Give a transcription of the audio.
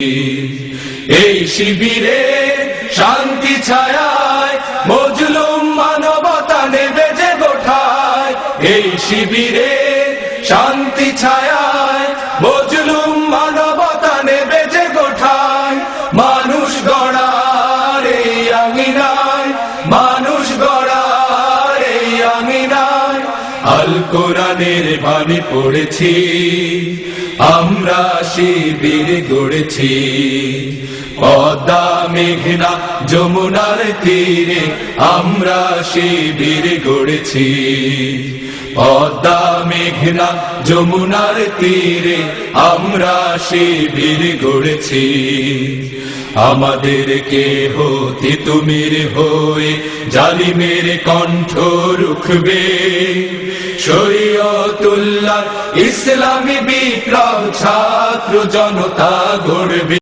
এই শিবিরে শান্তি ছায়ায় মজলুম মানবতা নেবে যে গোঠায়। এই শিবিরে শান্তি ছায়ায় মজলুম মানবতা নেবে যে গোঠায়। মানুষ গড়ার এই আঙিনায়, মানুষ গড়ার এই আঙিনায় আল কোরআনের বাণী পড়েছি, আমরা শিবির গড়েছি। পদ্মা মেঘনা যমুনার তীরে আমরা শিবির গড়েছি। পদ্মা মেঘনা যমুনার তীরে আমরা শিবির গড়েছি। আমাদেরকে হতে তুমির হয়ে জালিমের কণ্ঠ রুখবে। শরীয়তুল্লাহ ইসলামী বিপ্লব ছাত্র জনতা গড়বে।